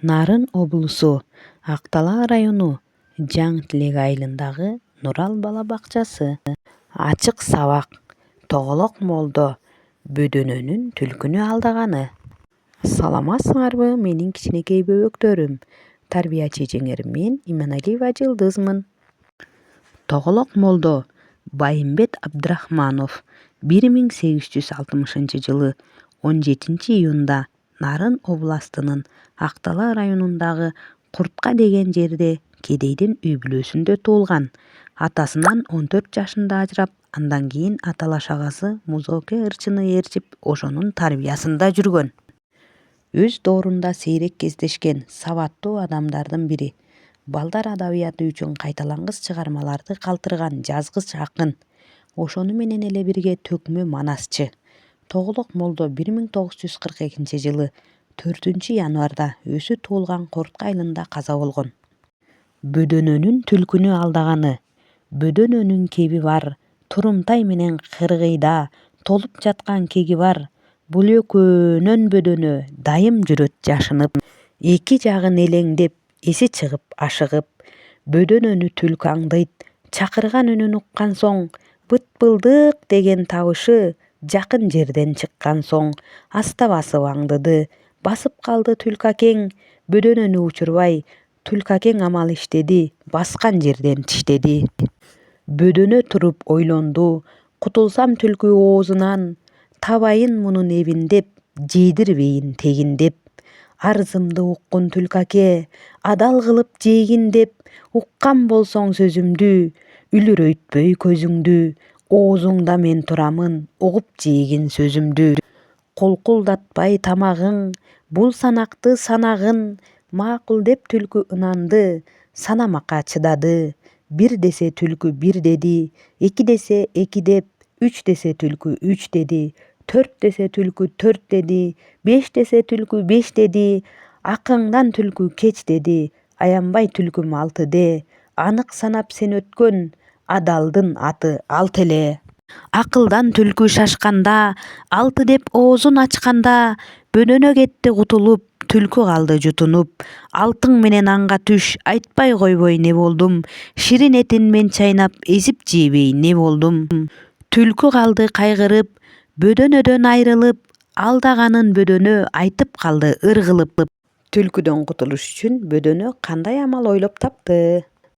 Нарын облусу, Ак-Тала району, Жаң Тилек айылындагы Нурал бала бакчасы. Ачык сабак, тоголок молдо, бөдөнөнүн түлкүнү алдаганы. Саламатсыңарбы менин кичинекей бөбөктөрүм? Тарбиячы жеңерим мен Иманалиева Жылдызмын. Тоголок молдо Байымбет Абдрахманов 1860-жылы 17-июнда Нарын областынын Ак-Тала районундагы Куртка деген жерде кедейдин үй-бүлөсүндө туулган. Атасынан 14 жашында ажырап, андан кийин аталаш агасы Музоке ырчыны ээрчип, ошонун тарбиясында жүргөн. Өз доорунда сейрек кездешкен сабаттуу адамдардын бири. Балдар адабияты үчүн кайталангыс чыгармаларды калтырган жазгыч акын. Ошону менен эле бирге төкмө манасчы. Тоголок молдо 1942-жылы 4-январда өзү туулган Куртка айылында каза болгон. Бөдөнөнүн түлкүнү алдаганы. Бөдөнөнүн кеби бар, турумтай менен кыргыйда толуп жаткан кеги бар. Бул экөөнөн бөдөнө дайым жүрөт жашынып. Эки жагын элеңдеп, эси чыгып, ашыгып. Бөдөнөнү түлкү аңдыйт. Чакырган үнүн уккан соң, быт-былдык деген табышы жакын жерден чыккан соң, аста басып аңдыды. Басып калды түлкү акең, бөдөнөнү учурбай. Түлкү акең амал иштеди, баскан жерден тиштеди. Бөдөнө туруп ойлонду, кутулсам түлкү оозунан, табайын мунун эбин деп, жейдирбейин тегин деп. Арызымды уккун түлкү аке, адал кылып жейгин деп, уккан болсоң сөзүмдү, үлүрөйтпөй көзүңдү, оозуңда мен турамын, угуп жейгин сөзүмдү. Кулкулдатпай тамагың, бул санакты санагын, макул деп түлкү ынанды, санамакка чыдады. Бир десе түлкү бир деди, эки десе эки деп, үч десе түлкү үч деди, төрт десе түлкү төрт деди, беш десе түлкү беш деди. Акыңдан түлкү кеч деди, аянбай түлкүм алты де, анык санап сен өткөн, адалдын аты алт эле. Акылдан түлкү шашканда, алты деп оозун ачканда, бөдөнө кетти кутулуп, түлкү калды жутунуп. Алтың менен аңга түш, айтпай койбой не болдум, ширин этин мен чайнап, эзип жебей не болдум. Түлкү калды кайгырып, бөдөнөдөн айрылып, алдаганын бөдөнө айтып калды ыргылып. Түлкүдөн кутулуш үчүн бөдөнө кандай амал ойлоп тапты?